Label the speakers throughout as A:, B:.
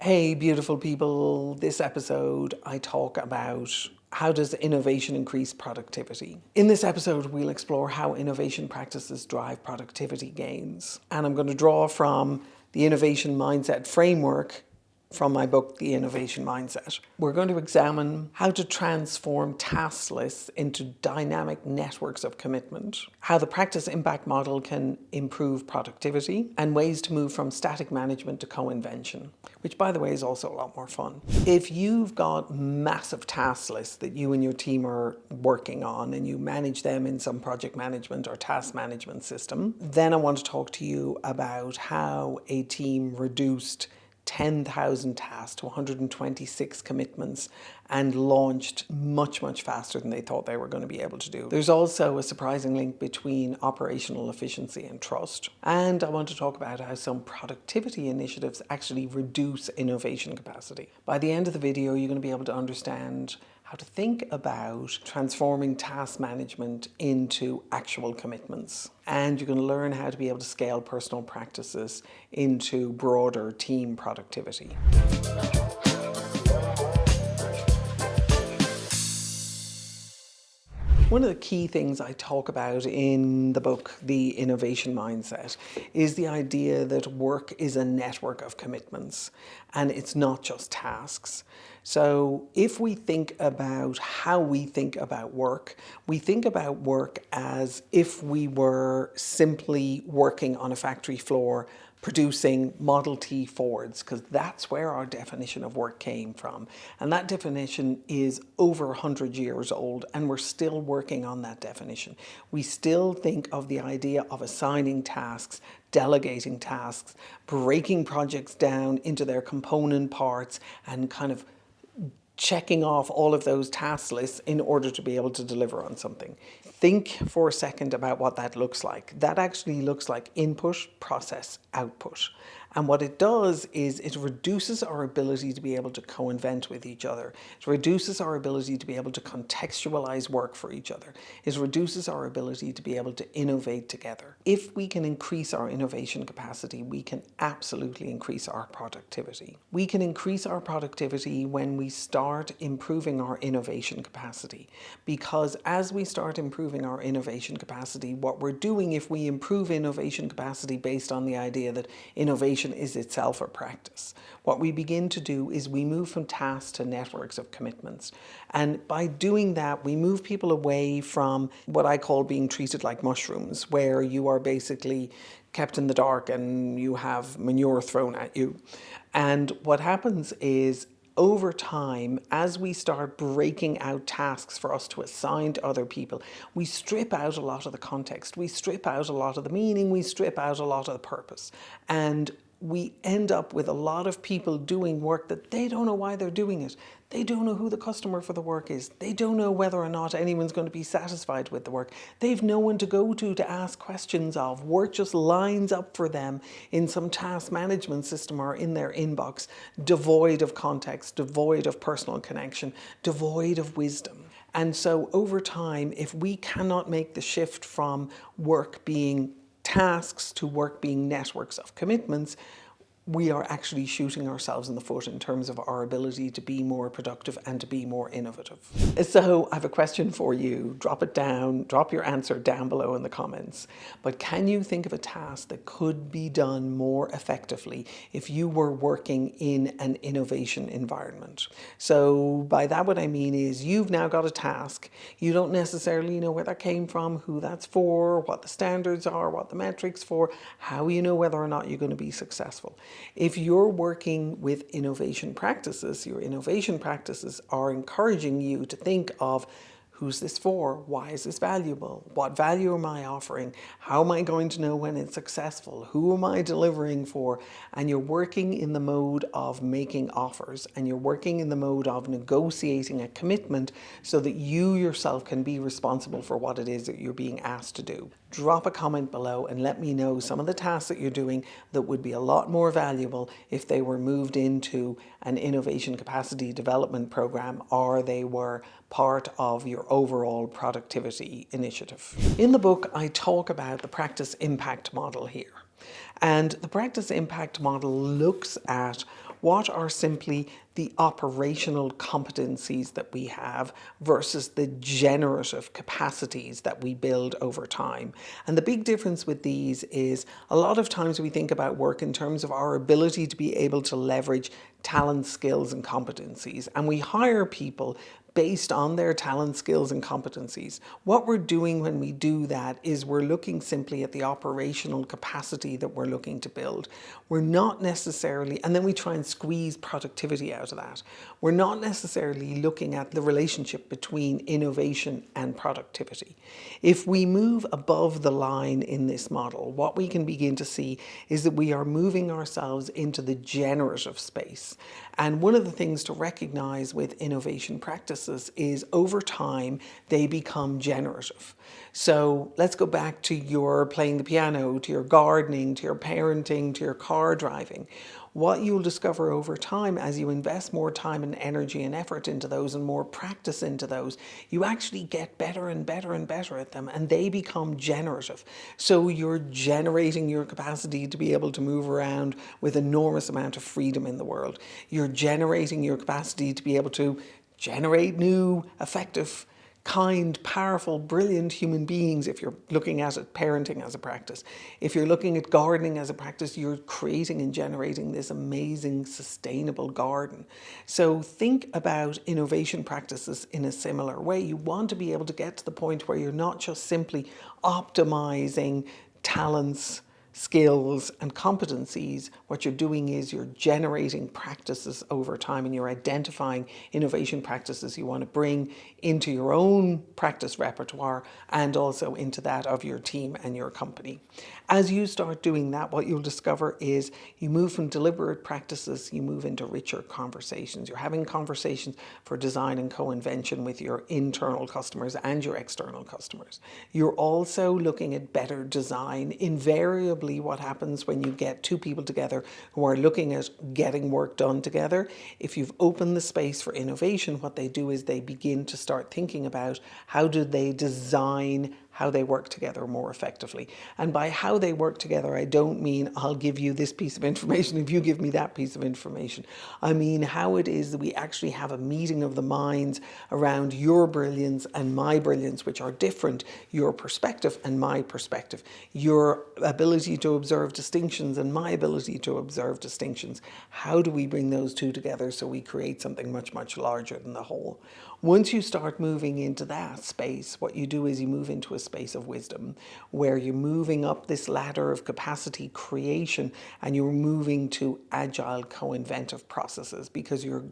A: Hey, beautiful people. This episode, I talk about how does innovation increase productivity. In this episode, we'll explore how innovation practices drive productivity gains. And I'm going to draw from the innovation mindset framework from my book, The Innovation Mindset. We're going to examine how to transform task lists into dynamic networks of commitment, how the practice impact model can improve productivity, and ways to move from static management to co-invention, which, by the way, is also a lot more fun. If you've got massive task lists that you and your team are working on and you manage them in some project management or task management system, then I want to talk to you about how a team reduced 10,000 tasks to 126 commitments and launched much faster than they thought they were going to be able to do. There's also a surprising link between operational efficiency and trust. And I want to talk about how some productivity initiatives actually reduce innovation capacity. By the end of the video, you're going to be able to understand how to think about transforming task management into actual commitments. And you're going to learn how to be able to scale personal practices into broader team productivity. One of the key things I talk about in the book, The Innovation Mindset, is the idea that work is a network of commitments and it's not just tasks. So if we think about how we think about work, we think about work as if we were simply working on a factory floor producing Model T Fords, because that's where our definition of work came from. And that definition is over 100 years old, and we're still working on that definition. We still think of the idea of assigning tasks, delegating tasks, breaking projects down into their component parts, and kind of checking off all of those task lists in order to be able to deliver on something. Think for a second about what that looks like. That actually looks like input, process, output. And what it does is it reduces our ability to be able to co-invent with each other. It reduces our ability to be able to contextualize work for each other. It reduces our ability to be able to innovate together. If we can increase our innovation capacity, we can absolutely increase our productivity. We can increase our productivity when we start improving our innovation capacity. Because as we start improving our innovation capacity, what we're doing if we improve innovation capacity based on the idea that innovation is itself a practice. What we begin to do is we move from tasks to networks of commitments. And by doing that, we move people away from what I call being treated like mushrooms, where you are basically kept in the dark and you have manure thrown at you. And what happens is, over time, as we start breaking out tasks for us to assign to other people, we strip out a lot of the context, we strip out a lot of the meaning, we strip out a lot of the purpose. And we end up with a lot of people doing work that they don't know why they're doing it. They don't know who the customer for the work is. They don't know whether or not anyone's going to be satisfied with the work. They've no one to go to ask questions of. Work just lines up for them in some task management system or in their inbox, devoid of context, devoid of personal connection, devoid of wisdom. And so over time, if we cannot make the shift from work being tasks to work being networks of commitments, we are actually shooting ourselves in the foot in terms of our ability to be more productive and to be more innovative. So I have a question for you. Drop it down, drop your answer down below in the comments. But can you think of a task that could be done more effectively if you were working in an innovation environment? So by that, what I mean is you've now got a task. You don't necessarily know where that came from, who that's for, what the standards are, what the metrics for, how you know whether or not you're going to be successful. If you're working with innovation practices, your innovation practices are encouraging you to think of who's this for? Why is this valuable? What value am I offering? How am I going to know when it's successful? Who am I delivering for? And you're working in the mode of making offers, and you're working in the mode of negotiating a commitment so that you yourself can be responsible for what it is that you're being asked to do. Drop a comment below and let me know some of the tasks that you're doing that would be a lot more valuable if they were moved into an innovation capacity development program or they were part of your overall productivity initiative. In the book, I talk about the practice impact model here. And the practice impact model looks at what are simply the operational competencies that we have versus the generative capacities that we build over time. And the big difference with these is a lot of times we think about work in terms of our ability to be able to leverage talent, skills, and competencies. And we hire people based on their talent, skills, and competencies. What we're doing when we do that is we're looking simply at the operational capacity that we're looking to build. We're not necessarily, and then we try and squeeze productivity out of that. We're not necessarily looking at the relationship between innovation and productivity. If we move above the line in this model, what we can begin to see is that we are moving ourselves into the generative space. And one of the things to recognize with innovation practices is over time, they become generative. So let's go back to your playing the piano, to your gardening, to your parenting, to your car driving. What you'll discover over time as you invest more time and energy and effort into those and more practice into those, you actually get better and better and better at them, and they become generative. So you're generating your capacity to be able to move around with enormous amount of freedom in the world. You're generating your capacity to be able to generate new, effective, kind, powerful, brilliant human beings if you're looking at it, parenting as a practice. If you're looking at gardening as a practice, you're creating and generating this amazing, sustainable garden. So think about innovation practices in a similar way. You want to be able to get to the point where you're not just simply optimizing talents, skills, and competencies. What you're doing is you're generating practices over time, and you're identifying innovation practices you want to bring into your own practice repertoire and also into that of your team and your company. As you start doing that, what you'll discover is you move from deliberate practices, you move into richer conversations. You're having conversations for design and co-invention with your internal customers and your external customers. You're also looking at better design. Invariably, what happens when you get two people together who are looking at getting work done together, if you've opened the space for innovation, what they do is they begin to start thinking about how do they design how they work together more effectively. And by how they work together, I don't mean I'll give you this piece of information if you give me that piece of information. I mean how it is that we actually have a meeting of the minds around your brilliance and my brilliance, which are different, your perspective and my perspective, your ability to observe distinctions and my ability to observe distinctions. How do we bring those two together so we create something much, much larger than the whole? Once you start moving into that space, what you do is you move into a space of wisdom where you're moving up this ladder of capacity creation and you're moving to agile co-inventive processes because you're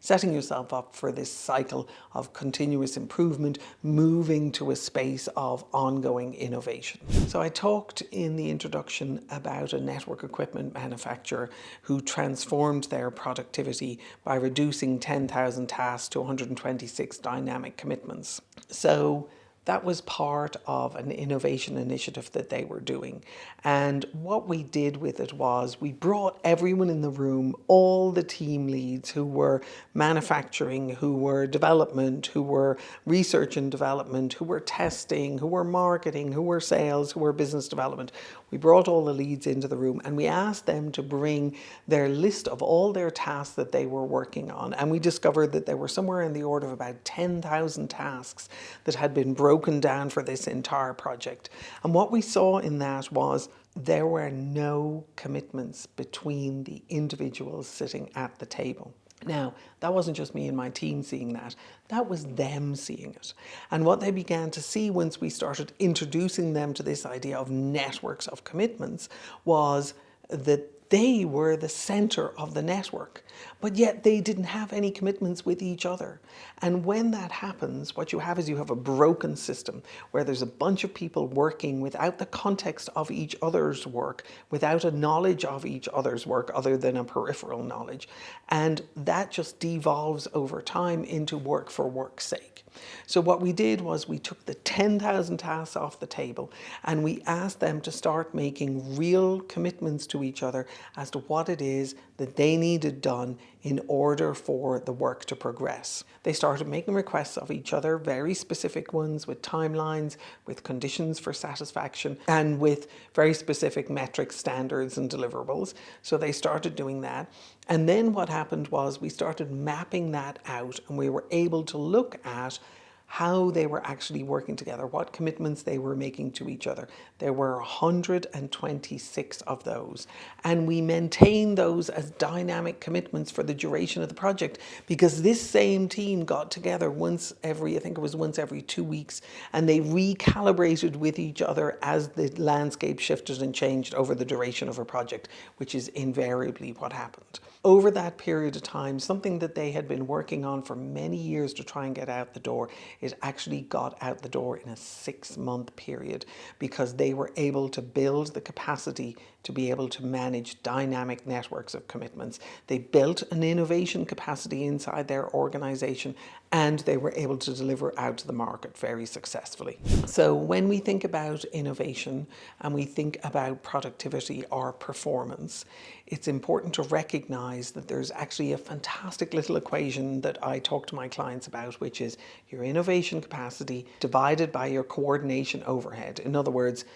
A: setting yourself up for this cycle of continuous improvement, moving to a space of ongoing innovation. So I talked in the introduction about a network equipment manufacturer who transformed their productivity by reducing 10,000 tasks to 126 dynamic commitments. So that was part of an innovation initiative that they were doing. And what we did with it was we brought everyone in the room, all the team leads who were manufacturing, who were development, who were research and development, who were testing, who were marketing, who were sales, who were business development. We brought all the leads into the room and we asked them to bring their list of all their tasks that they were working on. And we discovered that there were somewhere in the order of about 10,000 tasks that had been broken down for this entire project. And what we saw in that was there were no commitments between the individuals sitting at the table. Now, that wasn't just me and my team seeing that. That was them seeing it. And what they began to see once we started introducing them to this idea of networks of commitments was that they were the center of the network, but yet they didn't have any commitments with each other. And when that happens, what you have is you have a broken system where there's a bunch of people working without the context of each other's work, without a knowledge of each other's work other than a peripheral knowledge. And that just devolves over time into work for work's sake. So what we did was we took the 10,000 tasks off the table and we asked them to start making real commitments to each other as to what it is that they needed done in order for the work to progress. They started making requests of each other, very specific ones with timelines, with conditions for satisfaction, and with very specific metrics, standards, and deliverables. So they started doing that. And then what happened was we started mapping that out, and we were able to look at how they were actually working together, what commitments they were making to each other. There were 126 of those. And we maintained those as dynamic commitments for the duration of the project, because this same team got together once every 2 weeks, and they recalibrated with each other as the landscape shifted and changed over the duration of a project, which is invariably what happened. Over that period of time, something that they had been working on for many years to try and get out the door, it actually got out the door in a 6-month period, because they were able to build the capacity to be able to manage dynamic networks of commitments. They built an innovation capacity inside their organization, and they were able to deliver out to the market very successfully. So when we think about innovation and we think about productivity or performance, it's important to recognize that there's actually a fantastic little equation that I talk to my clients about, which is your innovation capacity divided by your coordination overhead. In other words,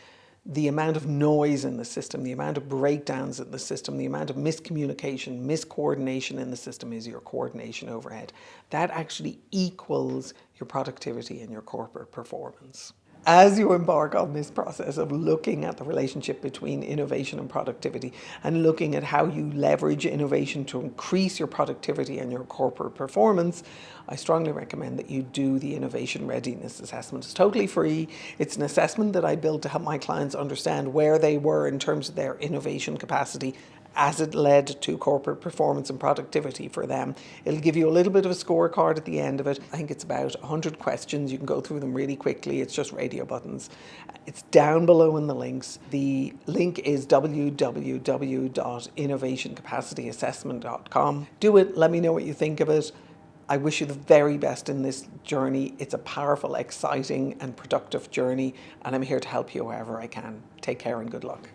A: the amount of noise in the system, the amount of breakdowns in the system, the amount of miscommunication, miscoordination in the system is your coordination overhead. That actually equals your productivity and your corporate performance. As you embark on this process of looking at the relationship between innovation and productivity, and looking at how you leverage innovation to increase your productivity and your corporate performance, I strongly recommend that you do the Innovation Readiness Assessment. It's totally free. It's an assessment that I built to help my clients understand where they were in terms of their innovation capacity as it led to corporate performance and productivity for them. It'll give you a little bit of a scorecard at the end of it. I think it's about 100 questions. You can go through them really quickly. It's just radio buttons. It's down below in the links. The link is www.innovationcapacityassessment.com. Do it. Let me know what you think of it. I wish you the very best in this journey. It's a powerful, exciting, and productive journey, and I'm here to help you however I can. Take care and good luck.